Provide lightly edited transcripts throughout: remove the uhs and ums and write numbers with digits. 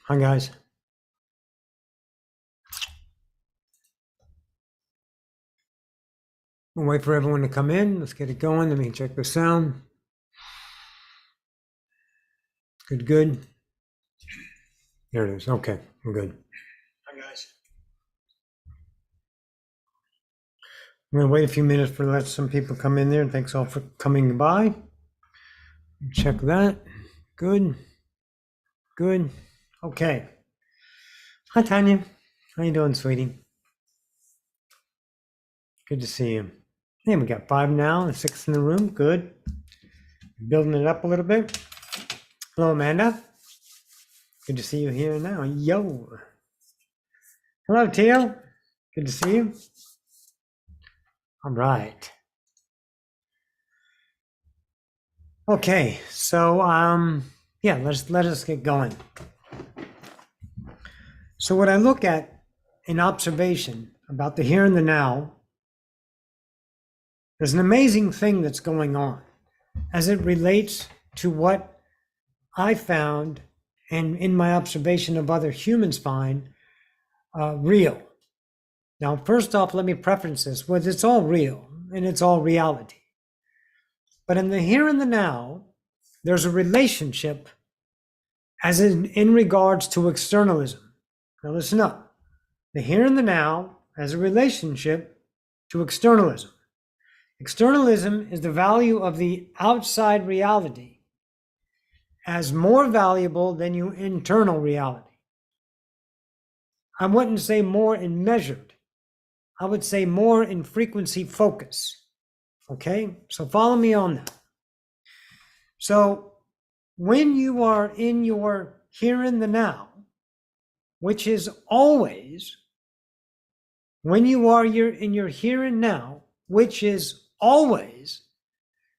Hi, guys. We'll wait for everyone to come in. Let's get it going. Let me check the sound. Good. There it is. Okay, we're good. Hi, guys. I'm going to wait a few minutes for let some people come in there. And thanks all for coming by. Check that. Good. Okay. Hi, Tanya. How you doing, sweetie? Good to see you. Hey, we got 5 now and 6 in the room. Good. Building it up a little bit. Hello, Amanda. Good to see you here now. Yo. Hello, Teal. Good to see you. All right. Okay, so yeah, let us get going. So what I look at in observation about the here and the now, there's an amazing thing that's going on as it relates to what I found and in my observation of other humans find real. Now, first off, let me preface this with it's all real and it's all reality. But in the here and the now, there's a relationship as in regards to externalism. Now listen up. The here and the now has a relationship to externalism. Externalism is the value of the outside reality as more valuable than your internal reality. I wouldn't say more in measured. I would say more in frequency focus. Okay, so follow me on that. So when you are in your here and the now, which is always, when you are in your here and now, which is always,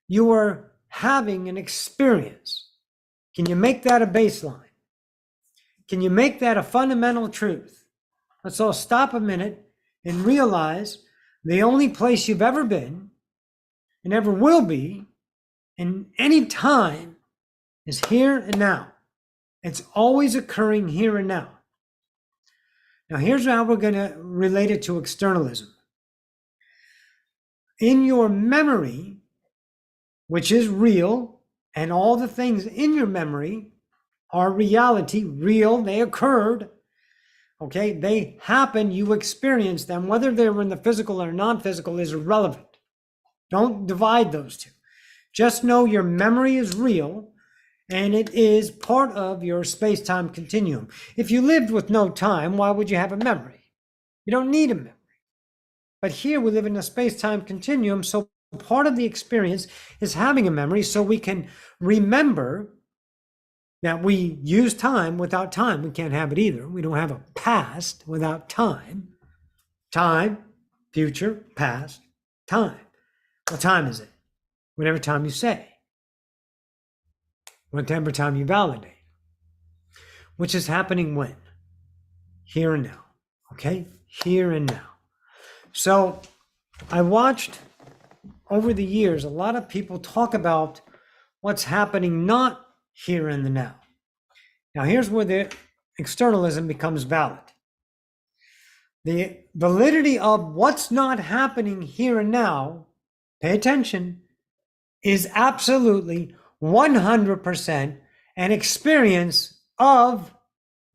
you are having an experience. Can you make that a baseline? Can you make that a fundamental truth? Let's all stop a minute and realize the only place you've ever been and ever will be in any time is here and now. It's always occurring here and now. Now, here's how we're going to relate it to externalism. In your memory, which is real, and all the things in your memory are reality, real, they occurred, okay? They happen, you experience them. Whether they were in the physical or non-physical is irrelevant. Don't divide those two. Just know your memory is real, and it is part of your space-time continuum. If you lived with no time, why would you have a memory? You don't need a memory. But here we live in a space-time continuum, so part of the experience is having a memory so we can remember that we use time without time. We can't have it either. We don't have a past without time. Time, future, past, time. What time is it? Whatever time you say. Whatever time you validate. Which is happening when? Here and now. Okay? Here and now. So I watched over the years a lot of people talk about what's happening not here and the now. Now here's where the externalism becomes valid. The validity of what's not happening here and now, pay attention, is absolutely 100% an experience of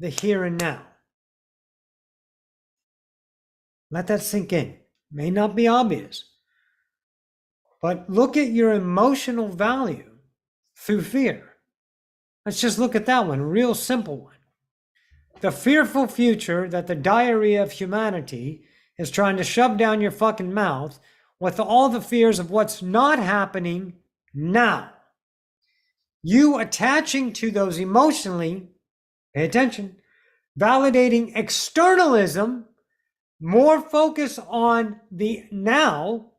the here and now. Let that sink in. May not be obvious. But look at your emotional value through fear. Let's just look at that one, a real simple one. The fearful future that the diarrhea of humanity is trying to shove down your fucking mouth with all the fears of what's not happening now. You attaching to those emotionally, pay attention, validating externalism, more focus on the now,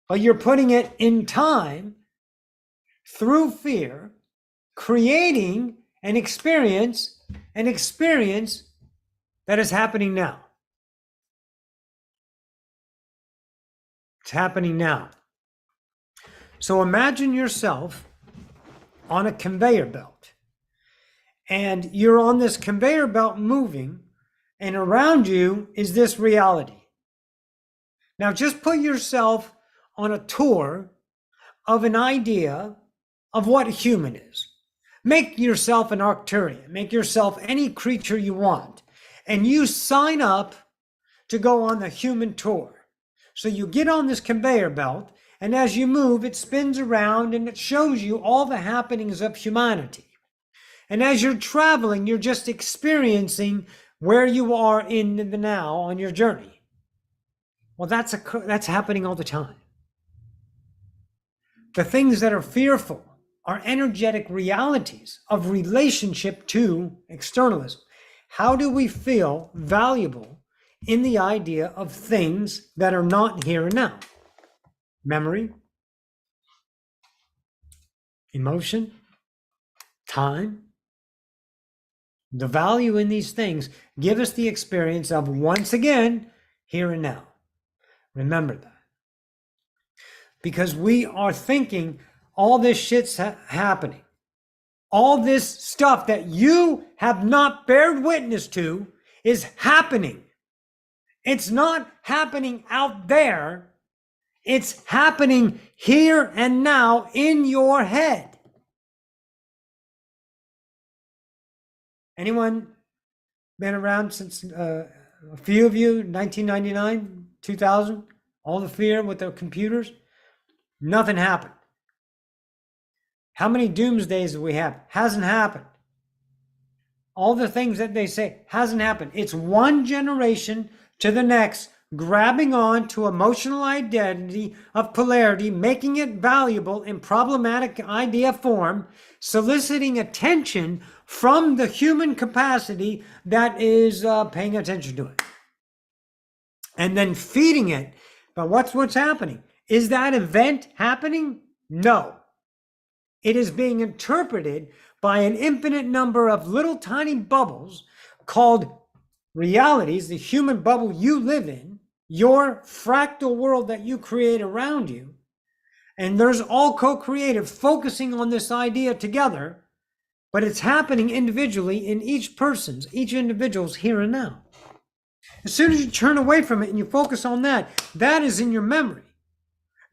but you're putting it in time through fear, creating an experience that is happening now. It's happening now. So imagine yourself on a conveyor belt, and you're on this conveyor belt moving, and around you is this reality. Now, just put yourself on a tour of an idea of what a human is. Make yourself an Arcturian, make yourself any creature you want, and you sign up to go on the human tour. So you get on this conveyor belt, and as you move, it spins around and it shows you all the happenings of humanity. And as you're traveling, you're just experiencing where you are in the now on your journey. Well, that's happening all the time. The things that are fearful are energetic realities of relationship to externalism. How do we feel valuable in the idea of things that are not here and now? Memory, emotion, time. The value in these things give us the experience of, once again, here and now. Remember that. Because we are thinking all this shit's happening. All this stuff that you have not bared witness to is happening. It's not happening out there. It's happening here and now in your head. Anyone been around since a few of you, 1999, 2000, all the fear with the computers? Nothing happened. How many doomsdays do we have? Hasn't happened. All the things that they say hasn't happened. It's one generation to the next, grabbing on to emotional identity of polarity, making it valuable in problematic idea form, soliciting attention from the human capacity that is paying attention to it. And then feeding it. But what's happening? Is that event happening? No. It is being interpreted by an infinite number of little tiny bubbles called realities, the human bubble you live in, your fractal world that you create around you. And there's all co-creative focusing on this idea together, but it's happening individually in each individual's here and now. As soon as you turn away from it and you focus on that, that is in your memory.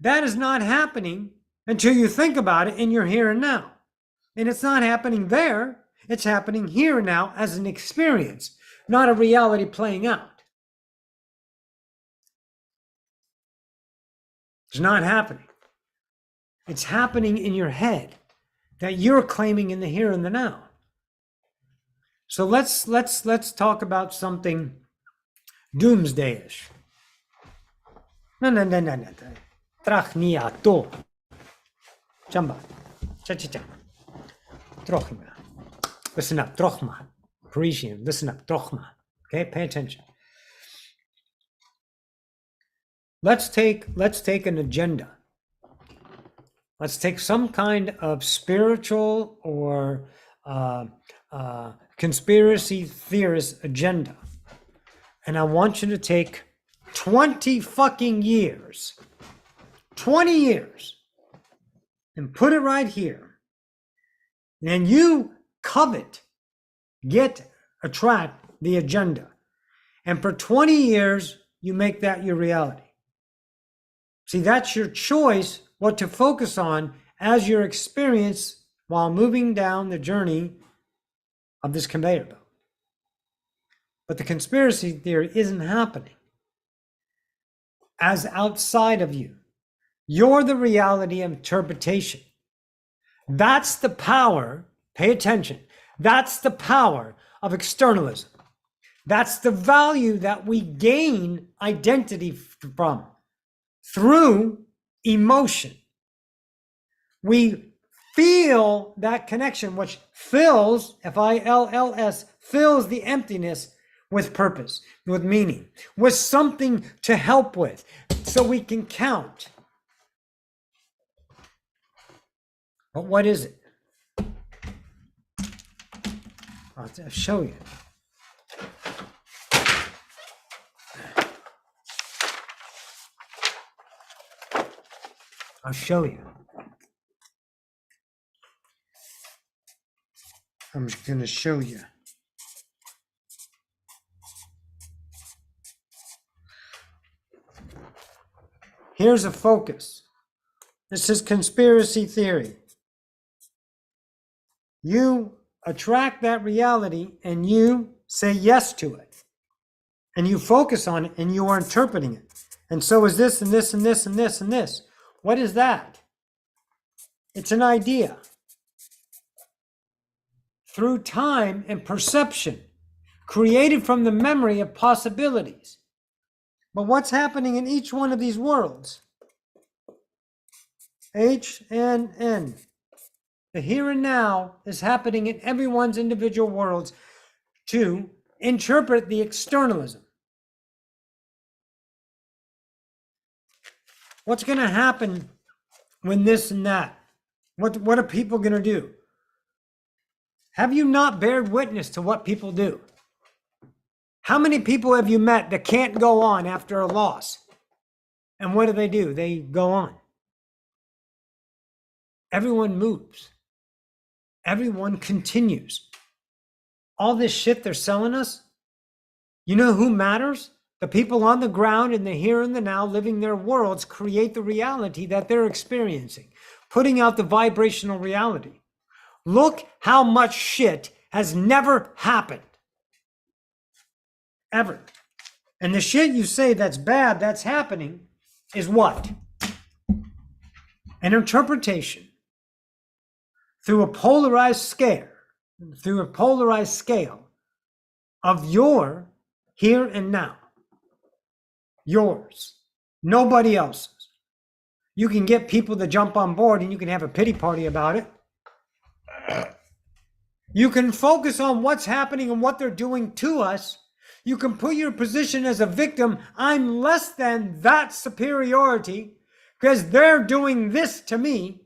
That is not happening until you think about it in your here and now. And it's not happening there. It's happening here and now as an experience, not a reality playing out. It's not happening. It's happening in your head that you're claiming in the here and the now. So let's talk about something doomsday-ish. No. Trachniato. Chamba. Cha. Trochma. Listen up, trochma. Parisian, listen up, trochma. Okay, pay attention. Let's take an agenda. Let's take some kind of spiritual or conspiracy theorist agenda. And I want you to take 20 fucking years, 20 years, and put it right here. And you attract the agenda. And for 20 years, you make that your reality. See, that's your choice, what to focus on as your experience while moving down the journey of this conveyor belt. But the conspiracy theory isn't happening as outside of you. You're the reality of interpretation. That's the power, pay attention, that's the power of externalism. That's the value that we gain identity from through emotion. We feel that connection, which fills, F-I-L-L-S, fills the emptiness with purpose, with meaning, with something to help with, so we can count. But what is it? I'll show you. I'll show you. I'm going to show you. Here's a focus. This is conspiracy theory. You attract that reality and you say yes to it. And you focus on it and you are interpreting it. And so is this and this and this and this and this. What is that? It's an idea. Through time and perception, created from the memory of possibilities. But what's happening in each one of these worlds? H and N. The here and now is happening in everyone's individual worlds to interpret the externalism. What's going to happen when this and that? What are people going to do? Have you not bared witness to what people do? How many people have you met that can't go on after a loss? And what do? They go on. Everyone moves. Everyone continues. All this shit they're selling us, you know who matters? The people on the ground in the here and the now living their worlds create the reality that they're experiencing, putting out the vibrational reality. Look how much shit has never happened. Ever. And the shit you say that's bad, that's happening, is what? An interpretation through a polarized scale, of your here and now. Yours. Nobody else's. You can get people to jump on board and you can have a pity party about it. You can focus on what's happening and what they're doing to us. You can put your position as a victim. I'm less than that superiority because they're doing this to me,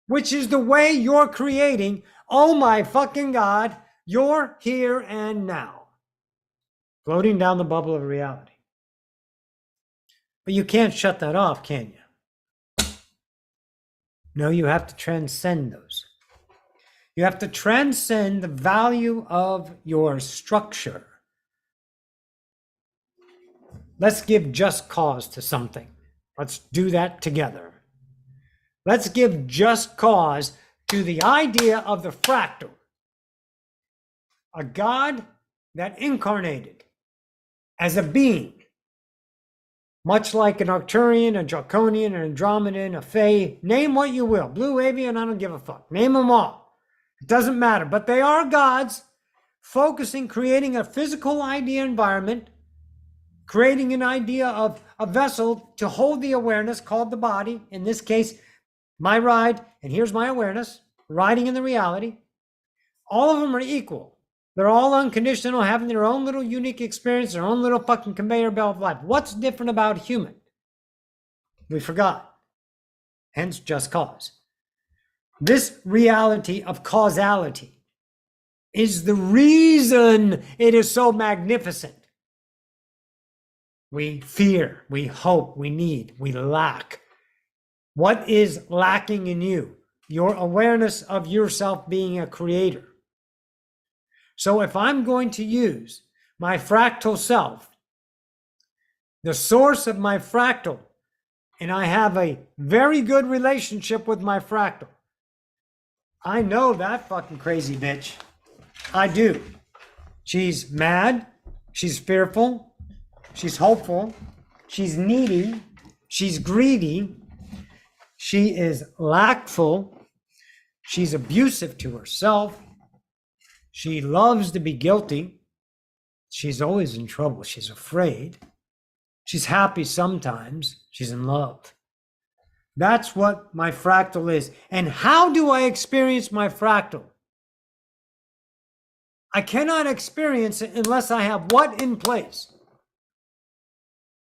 which is the way you're creating, oh my fucking God, you're here and now. Floating down the bubble of reality. But you can't shut that off, can you? No, you have to transcend those. You have to transcend the value of your structure. Let's give just cause to something. Let's do that together. Let's give just cause to the idea of the fractal. A God that incarnated as a being, much like an Arcturian, a Draconian, an Andromedan, a Fae, name what you will. Blue Avian, I don't give a fuck. Name them all. It doesn't matter. But they are gods focusing, creating a physical idea environment, creating an idea of a vessel to hold the awareness called the body. In this case, my ride, and here's my awareness, riding in the reality. All of them are equal. They're all unconditional, having their own little unique experience, their own little fucking conveyor belt of life. What's different about human? We forgot. Hence, just cause. This reality of causality is the reason it is so magnificent. We fear, we hope, we need, we lack. What is lacking in you? Your awareness of yourself being a creator. So if I'm going to use my fractal self, the source of my fractal, and I have a very good relationship with my fractal, I know that fucking crazy bitch. I do. She's mad. She's fearful. She's hopeful. She's needy. She's greedy. She is lackful. She's abusive to herself. She loves to be guilty. She's always in trouble. She's afraid. She's happy sometimes. She's in love. That's what my fractal is. And how do I experience my fractal? I cannot experience it unless I have what in place?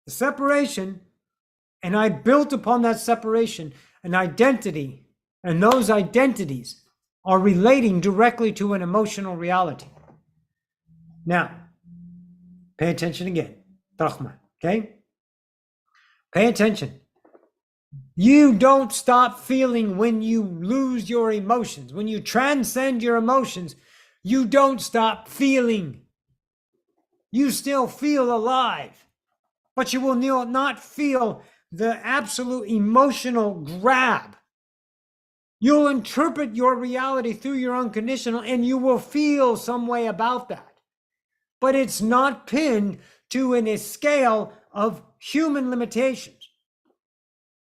The separation, and I built upon that separation an identity, and those identities are relating directly to an emotional reality. Now, pay attention again. Okay? Pay attention. You don't stop feeling when you lose your emotions. When you transcend your emotions, You don't stop feeling. You still feel alive, but you will not feel the absolute emotional grab. You'll interpret your reality through your unconditional, and you will feel some way about that. But it's not pinned to a scale of human limitations.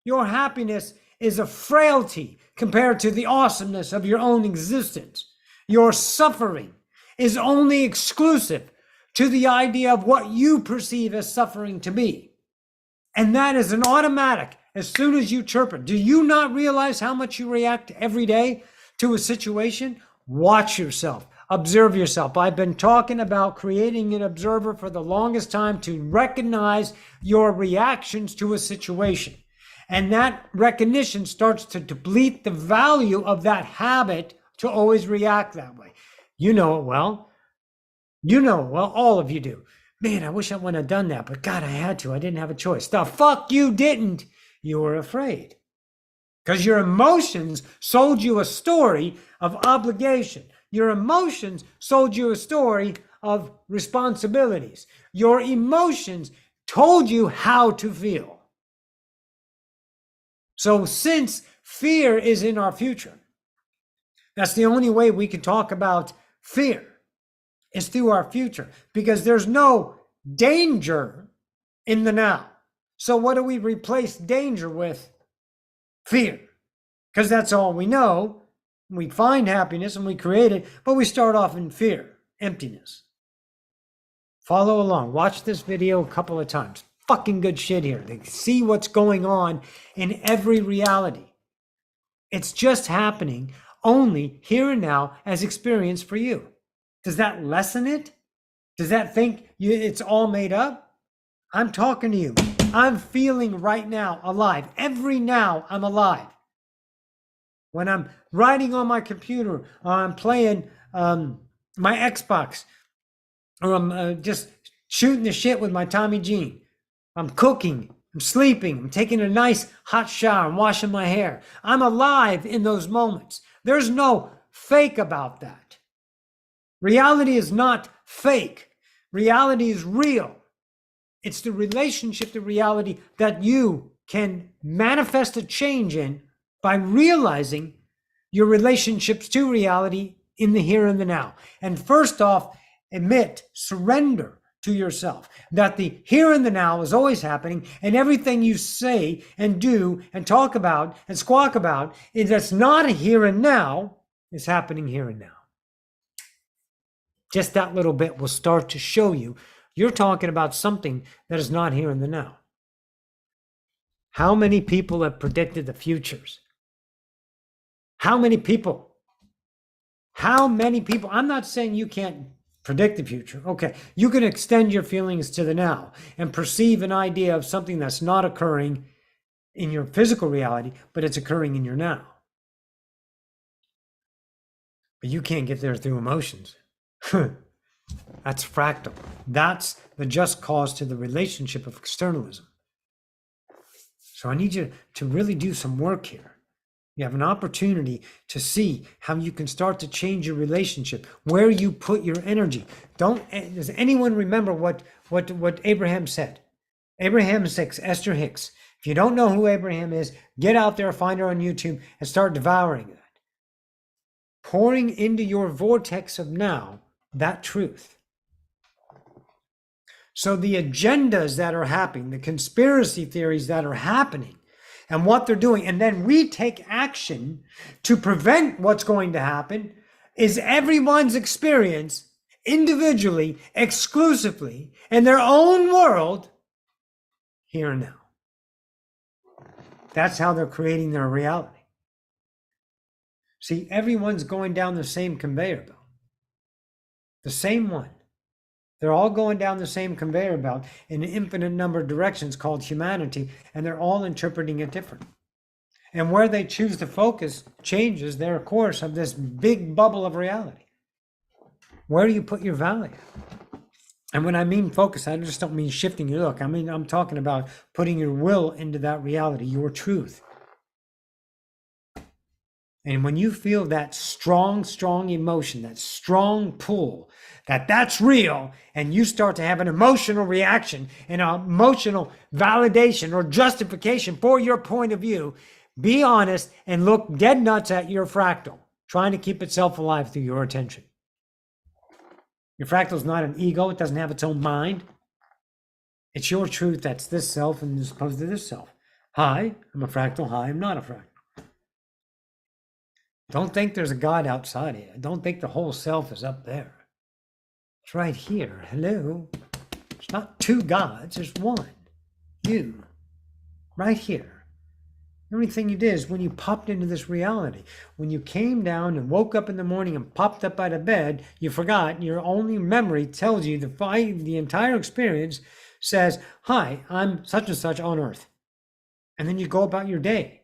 Your happiness is a frailty compared to the awesomeness of your own existence. Your suffering is only exclusive to the idea of what you perceive as suffering to be. And that is an automatic as soon as you interpret. Do you not realize how much you react every day to a situation? Watch yourself. Observe yourself. I've been talking about creating an observer for the longest time to recognize your reactions to a situation. And that recognition starts to deplete the value of that habit to always react that way. You know it well. You know it well. All of you do. Man, I wish I wouldn't have done that, but God, I had to. I didn't have a choice. The fuck you didn't. You were afraid. Because your emotions sold you a story of obligation. Your emotions sold you a story of responsibilities. Your emotions told you how to feel. So since fear is in our future, that's the only way we can talk about fear is through our future, because there's no danger in the now. So what do we replace danger with? Fear. Because that's all we know. We find happiness and we create it, but we start off in fear, emptiness. Follow along. Watch this video a couple of times. Fucking good shit here. They see what's going on in every reality. It's just happening only here and now as experience for you. Does that lessen it? Does that think it's all made up? I'm talking to you. I'm feeling right now alive. Every now I'm alive. When I'm writing on my computer, or I'm playing my Xbox, or I'm just shooting the shit with my Tommy Jean. I'm cooking, I'm sleeping, I'm taking a nice hot shower, I'm washing my hair. I'm alive in those moments. There's no fake about that. Reality is not fake. Reality is real. It's the relationship to reality that you can manifest a change in by realizing your relationships to reality in the here and the now. And first off, surrender to yourself that the here and the now is always happening, and everything you say and do and talk about and squawk about is that's not a here and now is happening here and now. Just that little bit will start to show you you're talking about something that is not here in the now. How many people have predicted the futures? How many people? How many people? I'm not saying you can't predict the future. Okay, you can extend your feelings to the now and perceive an idea of something that's not occurring in your physical reality, but it's occurring in your now. But you can't get there through emotions. That's fractal. That's the just cause to the relationship of externalism. So I need you to really do some work here. You have an opportunity to see how you can start to change your relationship, where you put your energy. Does anyone remember what Abraham said? Abraham 6, Esther Hicks. If you don't know who Abraham is, get out there, find her on YouTube, and start devouring that. Pouring into your vortex of now that truth. So the agendas that are happening, the conspiracy theories that are happening, and what they're doing, and then we take action to prevent what's going to happen, is everyone's experience individually, exclusively, in their own world, here and now. That's how they're creating their reality. See, everyone's going down the same conveyor belt. The same one. They're all going down the same conveyor belt in an infinite number of directions called humanity, and they're all interpreting it different. And where they choose to focus changes their course of this big bubble of reality. Where do you put your value? And when I mean focus, I just don't mean shifting your look. I'm talking about putting your will into that reality, your truth. And when you feel that strong, strong emotion, that strong pull, that's real, and you start to have an emotional reaction, an emotional validation or justification for your point of view, be honest and look dead nuts at your fractal, trying to keep itself alive through your attention. Your fractal is not an ego. It doesn't have its own mind. It's your truth that's this self and as opposed to this self. Hi, I'm a fractal. Hi, I'm not a fractal. Don't think there's a God outside of you. Don't think the whole self is up there. It's right here. Hello. It's not two gods. There's one. You. Right here. The only thing you did is when you popped into this reality, when you came down and woke up in the morning and popped up out of bed, you forgot. Your only memory tells you the entire experience says, hi, I'm such and such on earth. And then you go about your day.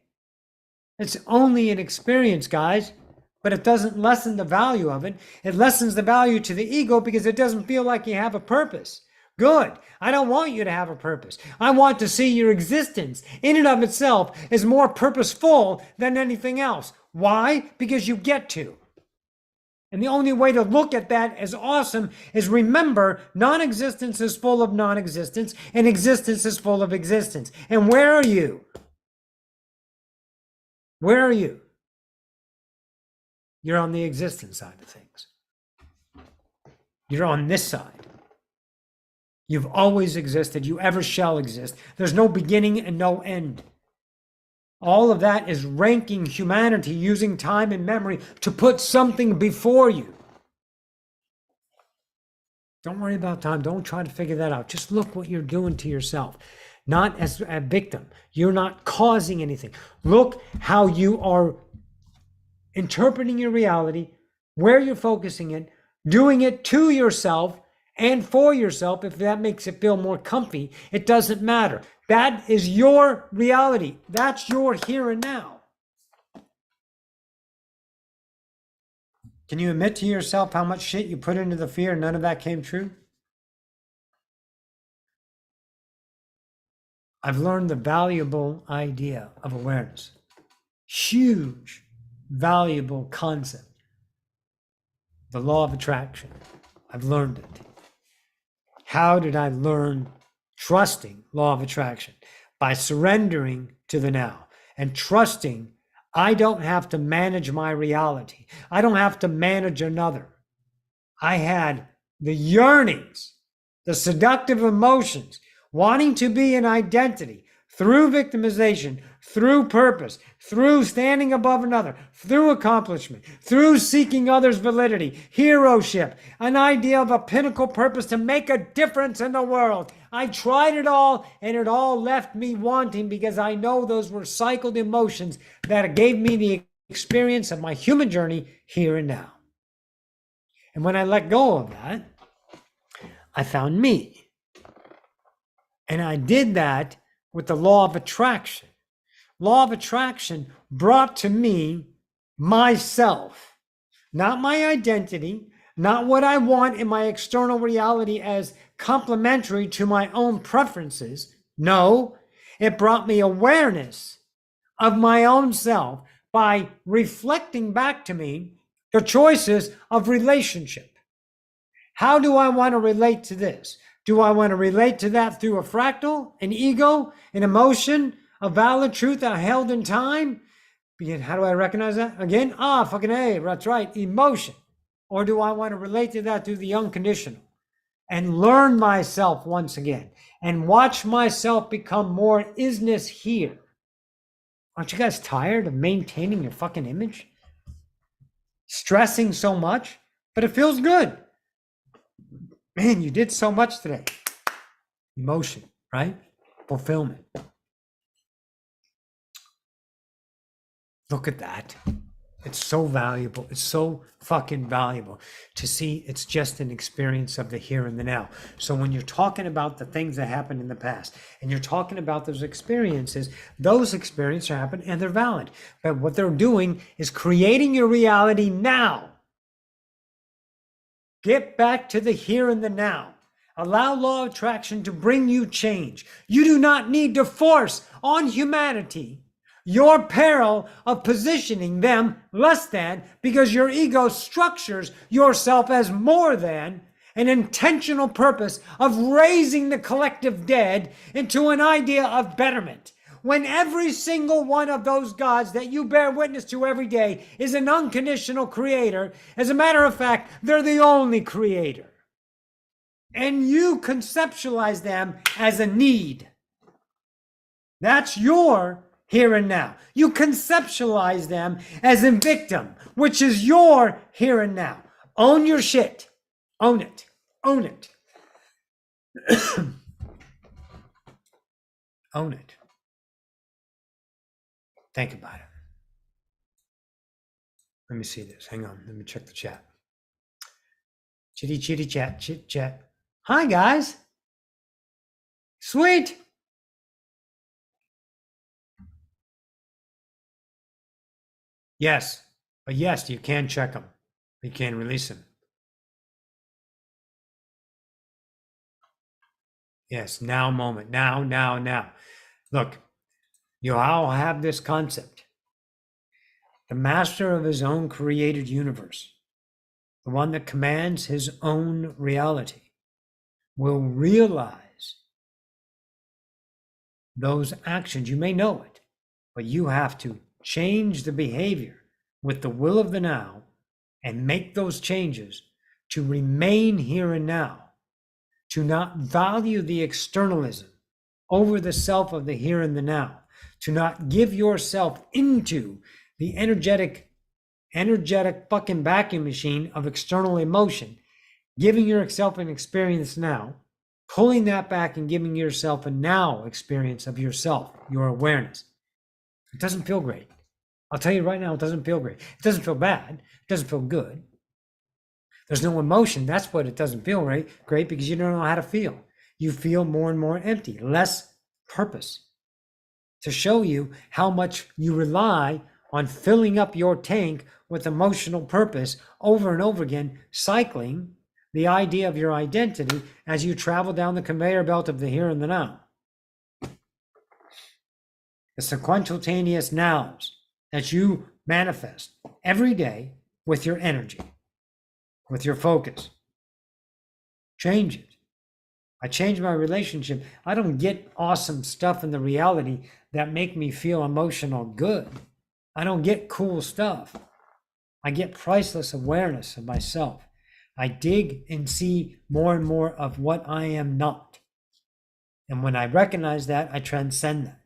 It's only an experience, guys, but it doesn't lessen the value of it. It lessens the value to the ego because it doesn't feel like you have a purpose. Good. I don't want you to have a purpose. I want to see your existence in and of itself is more purposeful than anything else. Why? Because you get to. And the only way to look at that as awesome is remember non-existence is full of non-existence and existence is full of existence. And where are you? Where are you? You're on the existence side of things. You're on this side. You've always existed. You ever shall exist. There's no beginning and no end. All of that is ranking humanity using time and memory to put something before you. Don't worry about time. Don't try to figure that out. Just look what you're doing to yourself. Not as a victim. You're not causing anything. Look how you are interpreting your reality, where you're focusing it, doing it to yourself and for yourself. If that makes it feel more comfy, it doesn't matter. That is your reality. That's your here and now. Can you admit to yourself how much shit you put into the fear and none of that came true? I've learned the valuable idea of awareness. Huge, valuable concept. The law of attraction. I've learned it. How did I learn trusting law of attraction? By surrendering to the now and trusting I don't have to manage my reality. I don't have to manage another. I had the yearnings, the seductive emotions, wanting to be an identity through victimization, through purpose, through standing above another, through accomplishment, through seeking others' validity, heroship, an idea of a pinnacle purpose to make a difference in the world. I tried it all, and it all left me wanting because I know those were cycled emotions that gave me the experience of my human journey here and now. And when I let go of that, I found me. And I did that with the law of attraction. Law of attraction brought to me myself, not my identity, not what I want in my external reality as complementary to my own preferences. No, it brought me awareness of my own self by reflecting back to me the choices of relationship. How do I want to relate to this? Do I want to relate to that through a fractal, an ego, an emotion, a valid truth I held in time? Begin, how do I recognize that? Again, fucking A, that's right, emotion. Or do I want to relate to that through the unconditional and learn myself once again and watch myself become more isness here? Aren't you guys tired of maintaining your fucking image? Stressing so much, but it feels good. Man, you did so much today. Emotion, right? Fulfillment. Look at that. It's so valuable. It's so fucking valuable to see it's just an experience of the here and the now. So when you're talking about the things that happened in the past and you're talking about those experiences happen and they're valid. But what they're doing is creating your reality now. Get back to the here and the now. Allow law of attraction to bring you change. You do not need to force on humanity your peril of positioning them less than, because your ego structures yourself as more than, an intentional purpose of raising the collective dead into an idea of betterment. When every single one of those gods that you bear witness to every day is an unconditional creator, as a matter of fact, they're the only creator. And you conceptualize them as a need. That's your here and now. You conceptualize them as a victim, which is your here and now. Own your shit. Own it. Own it. Own it. Think about it. Let me see this. Hang on. Let me check the chat. Chitty, chitty, chat, chit, chat. Hi, guys. Sweet. Yes. But yes, you can check them. You can release them. Yes, now moment. Now. Look, you all have this concept. The master of his own created universe, the one that commands his own reality, will realize those actions. You may know it, but you have to change the behavior with the will of the now and make those changes to remain here and now, to not value the externalism over the self of the here and the now, to not give yourself into the energetic fucking vacuum machine of external emotion, giving yourself an experience now, pulling that back and giving yourself a now experience of yourself, your awareness. It doesn't feel great. I'll tell you right now, it doesn't feel great. It doesn't feel bad. It doesn't feel good. There's no emotion. That's what it doesn't feel great, because you don't know how to feel. You feel more and more empty, less purpose. To show you how much you rely on filling up your tank with emotional purpose over and over again, cycling the idea of your identity as you travel down the conveyor belt of the here and the now. The sequentialtaneous nows that you manifest every day with your energy, with your focus. Change it. I change my relationship. I don't get awesome stuff in the reality that make me feel emotional good. I don't get cool stuff. I get priceless awareness of myself. I dig and see more and more of what I am not. And when I recognize that, I transcend that.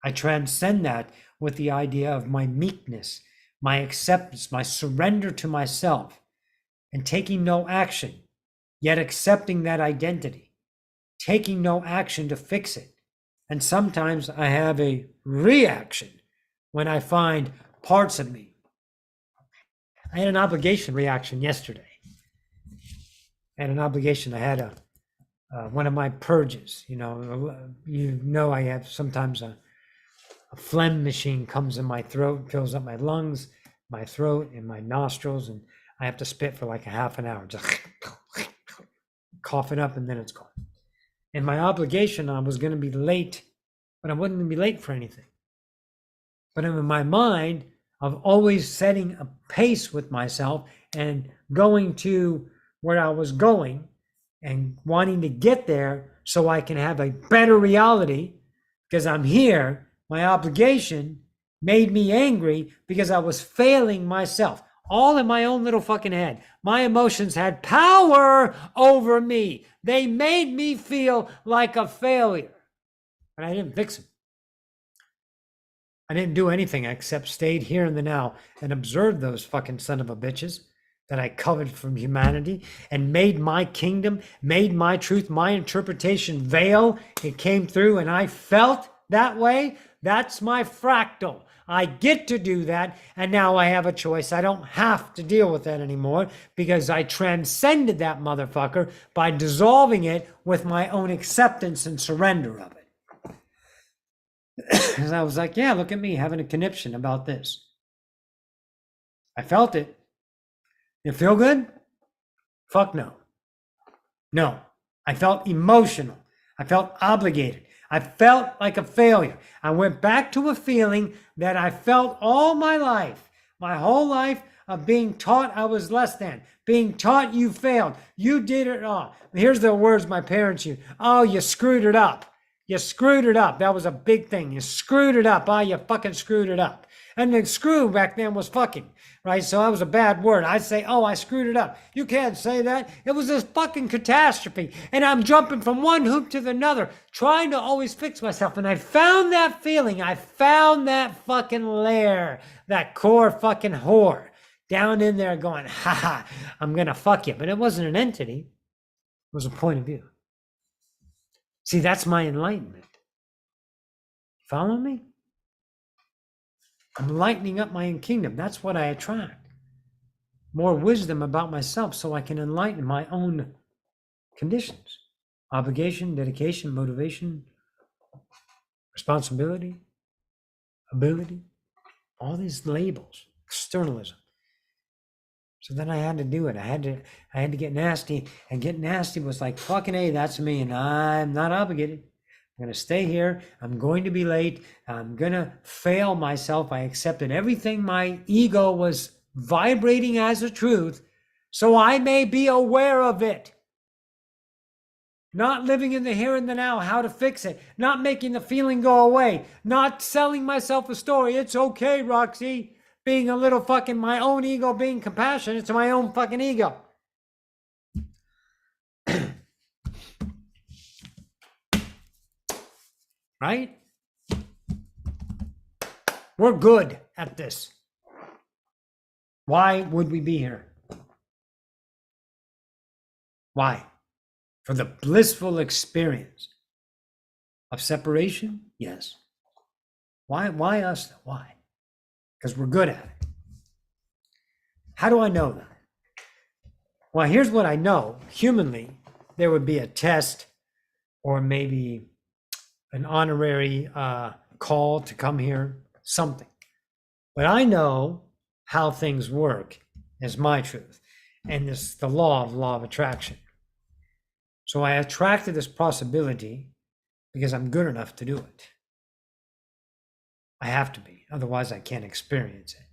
I transcend that with the idea of my meekness, my acceptance, my surrender to myself, and taking no action, yet accepting that identity, taking no action to fix it. And sometimes I have a reaction when I find parts of me. I had an obligation reaction yesterday. I had an obligation. I had one of my purges. You know, I have sometimes a phlegm machine comes in my throat, fills up my lungs, my throat, and my nostrils, and I have to spit for like a half an hour, just cough it up, and then it's gone. And my obligation, I was going to be late, but I wasn't going to be late for anything. But in my mind, of always setting a pace with myself and going to where I was going and wanting to get there so I can have a better reality, because I'm here, my obligation made me angry because I was failing myself. All in my own little fucking head. My emotions had power over me. They made me feel like a failure. And I didn't fix them. I didn't do anything except stayed here in the now and observed those fucking son of a bitches that I covered from humanity and made my kingdom, made my truth, my interpretation veil. It came through and I felt that way. That's my fractal. I get to do that, and now I have a choice. I don't have to deal with that anymore because I transcended that motherfucker by dissolving it with my own acceptance and surrender of it. Because I was like, yeah, look at me having a conniption about this. I felt it. You feel good? Fuck no. No. I felt emotional. I felt obligated. I felt like a failure. I went back to a feeling that I felt all my life, my whole life, of being taught I was less than, being taught you failed, you did it all. Here's the words my parents used. Oh, you screwed it up. You screwed it up. That was a big thing. You screwed it up. Oh, you fucking screwed it up. And then screw back then was fucking, right? So that was a bad word. I'd say, oh, I screwed it up. You can't say that. It was a fucking catastrophe. And I'm jumping from one hoop to the other, trying to always fix myself. And I found that feeling. I found that fucking lair, that core fucking whore down in there going, ha ha, I'm going to fuck you. But it wasn't an entity. It was a point of view. See, that's my enlightenment. Follow me? I'm lightening up my kingdom. That's what I attract. More wisdom about myself so I can enlighten my own conditions. Obligation, dedication, motivation, responsibility, ability, all these labels, externalism. So then I had to do it. I had to get nasty, and get nasty was like, fucking A, that's me, and I'm not obligated. I'm going to stay here. I'm going to be late. I'm going to fail myself. I accepted everything my ego was vibrating as a truth, so I may be aware of it. Not living in the here and the now, how to fix it. Not making the feeling go away. Not selling myself a story. It's okay, Roxy. Being a little fucking my own ego, being compassionate to my own fucking ego. Right? We're good at this. Why would we be here? Why? For the blissful experience of separation? Yes. Why us? Why? Because we're good at it. How do I know that? Well, here's what I know. Humanly, there would be a test or maybe an honorary call to come here, something. But I know how things work is my truth. And this the law of attraction. So I attracted this possibility because I'm good enough to do it. I have to be, otherwise I can't experience it.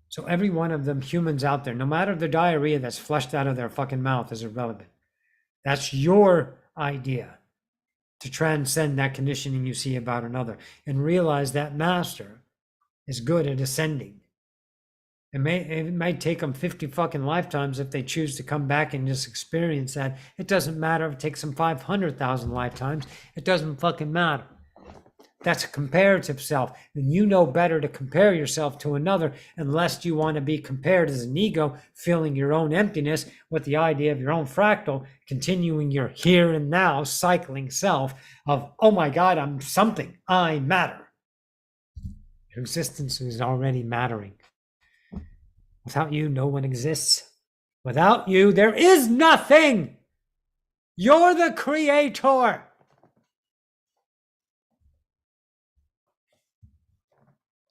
So every one of them humans out there, no matter the diarrhea that's flushed out of their fucking mouth, is irrelevant. That's your idea to transcend that conditioning you see about another and realize that master is good at ascending. It might take them 50 fucking lifetimes if they choose to come back and just experience that. It doesn't matter if it takes them 500,000 lifetimes. It doesn't fucking matter. That's a comparative self. And you know better to compare yourself to another unless you want to be compared as an ego, feeling your own emptiness with the idea of your own fractal, continuing your here and now cycling self of, oh my God, I'm something. I matter. Your existence is already mattering. Without you, no one exists. Without you, there is nothing. You're the creator.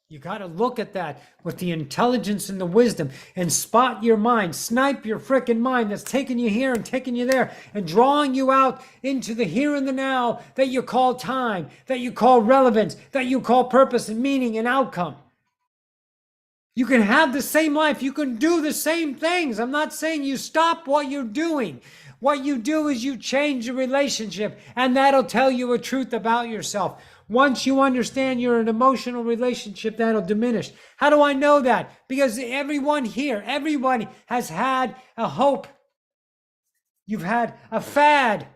You got to look at that with the intelligence and the wisdom and spot your mind, snipe your frickin' mind that's taking you here and taking you there and drawing you out into the here and the now that you call time, that you call relevance, that you call purpose and meaning and outcome. You can have the same life. You can do the same things. I'm not saying you stop what you're doing. What you do is you change your relationship, and that'll tell you a truth about yourself. Once you understand you're in an emotional relationship, that'll diminish. How do I know that? Because everyone here, everybody has had a hope. You've had a fad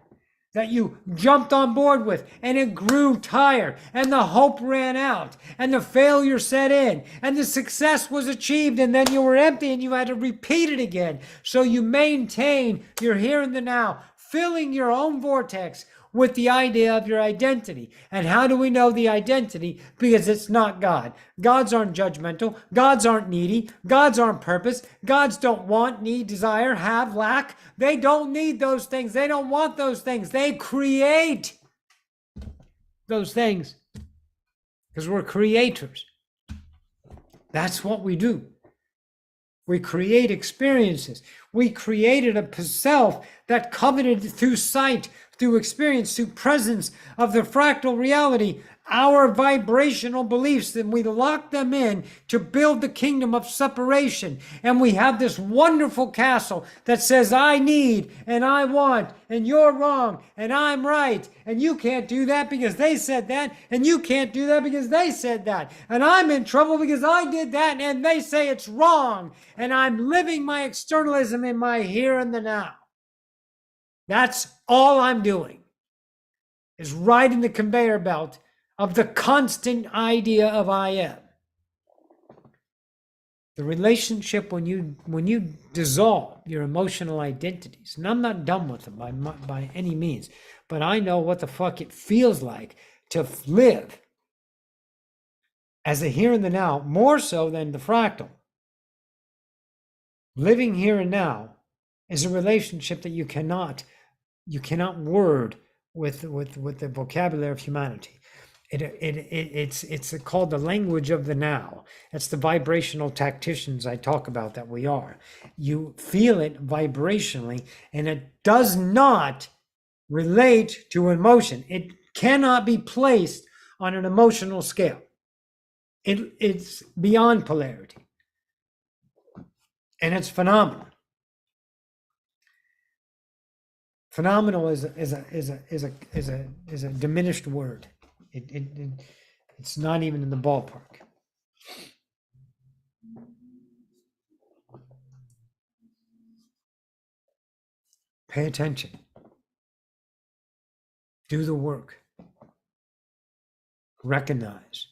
that you jumped on board with, and it grew tired, and the hope ran out, and the failure set in, and the success was achieved, and then you were empty, and you had to repeat it again. So you maintain your here and the now, filling your own vortex with the idea of your identity. And how do we know the identity? Because it's not God. Gods aren't judgmental. Gods aren't needy. Gods aren't purpose. Gods don't want, need, desire, have, lack. They don't need those things. They don't want those things. They create those things because we're creators. That's what we do. We create experiences. We created a self that coveted through sight, through experience, through presence of the fractal reality, our vibrational beliefs, and we lock them in to build the kingdom of separation. And we have this wonderful castle that says, I need and I want, and you're wrong and I'm right, and you can't do that because they said that, and you can't do that because they said that, and I'm in trouble because I did that and they say it's wrong, and I'm living my externalism in my here and the now. That's all I'm doing, is riding the conveyor belt of the constant idea of I am. The relationship when you dissolve your emotional identities, and I'm not done with them by any means, but I know what the fuck it feels like to live as a here and the now, more so than the fractal. Living here and now is a relationship that you cannot word with the vocabulary of humanity. It's called the language of the now. It's the vibrational tacticians I talk about that we are. You feel it vibrationally, and it does not relate to emotion. It cannot be placed on an emotional scale. It's beyond polarity, and it's phenomenal. Phenomenal is a diminished word. It's not even in the ballpark. Pay attention. Do the work. Recognize.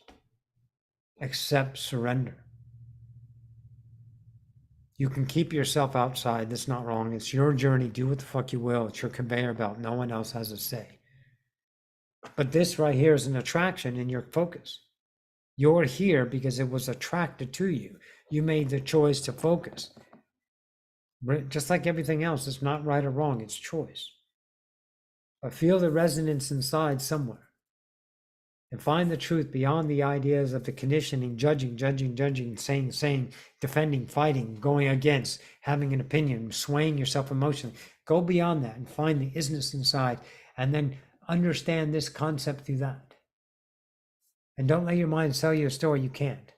Accept, surrender. You can keep yourself outside. That's not wrong. It's your journey. Do what the fuck you will. It's your conveyor belt. No one else has a say. But this right here is an attraction in your focus. You're here because it was attracted to you. You made the choice to focus. Just like everything else, it's not right or wrong. It's choice. But feel the resonance inside somewhere. And find the truth beyond the ideas of the conditioning, judging, saying, defending, fighting, going against, having an opinion, swaying yourself emotionally. Go beyond that and find the isness inside, and then understand this concept through that. And don't let your mind sell you a story you can't.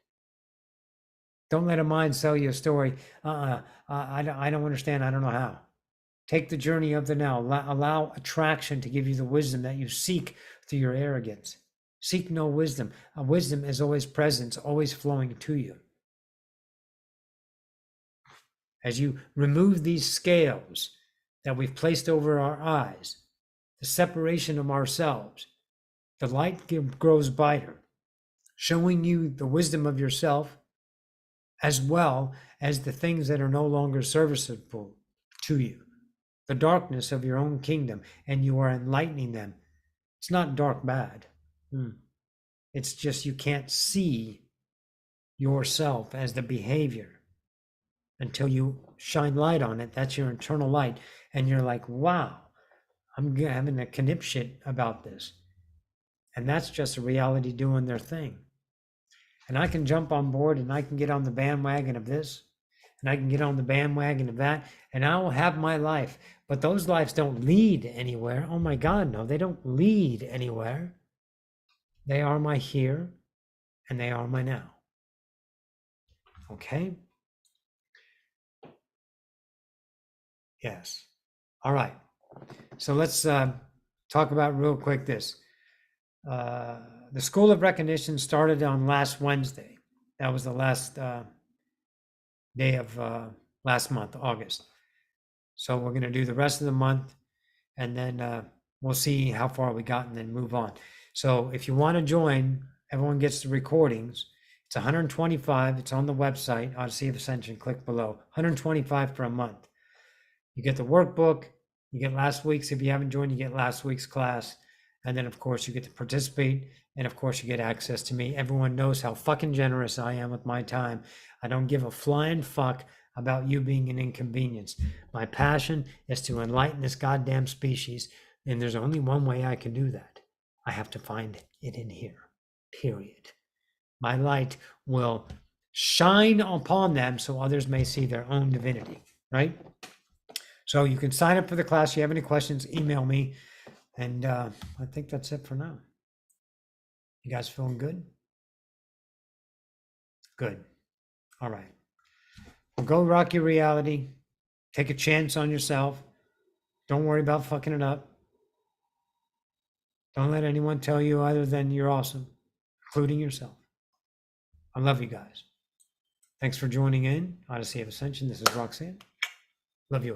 Don't let a mind sell you a story. I don't understand. I don't know how. Take the journey of the now. Allow attraction to give you the wisdom that you seek through your arrogance. Seek no wisdom. Wisdom is always present, always flowing to you. As you remove these scales that we've placed over our eyes, the separation of ourselves, the light grows brighter, showing you the wisdom of yourself, as well as the things that are no longer serviceable to you, the darkness of your own kingdom, and you are enlightening them. It's not dark bad. It's just you can't see yourself as the behavior until you shine light on it. That's your internal light. And you're like, wow, I'm having a knip shit about this. And that's just a reality doing their thing. And I can jump on board, and I can get on the bandwagon of this, and I can get on the bandwagon of that, and I will have my life. But those lives don't lead anywhere. Oh my God, no, they don't lead anywhere. They are my here, and they are my now. Okay? Yes. All right. So let's talk about real quick this. The School of Recognition started on last Wednesday. That was the last day of last month, August. So we're going to do the rest of the month, and then we'll see how far we got and then move on. So if you want to join, everyone gets the recordings. It's $125. It's on the website, Odyssey of Ascension. Click below. $125 for a month. You get the workbook. You get last week's. If you haven't joined, you get last week's class. And then, of course, you get to participate. And, of course, you get access to me. Everyone knows how fucking generous I am with my time. I don't give a flying fuck about you being an inconvenience. My passion is to enlighten this goddamn species. And there's only one way I can do that. I have to find it in here, period. My light will shine upon them so others may see their own divinity, right? So you can sign up for the class. If you have any questions, email me. And I think that's it for now. You guys feeling good? Good. All right. Well, go rock your reality. Take a chance on yourself. Don't worry about fucking it up. Don't let anyone tell you other than you're awesome, including yourself. I love you guys. Thanks for joining in. Odyssey of Ascension. This is Roxanne. Love you all.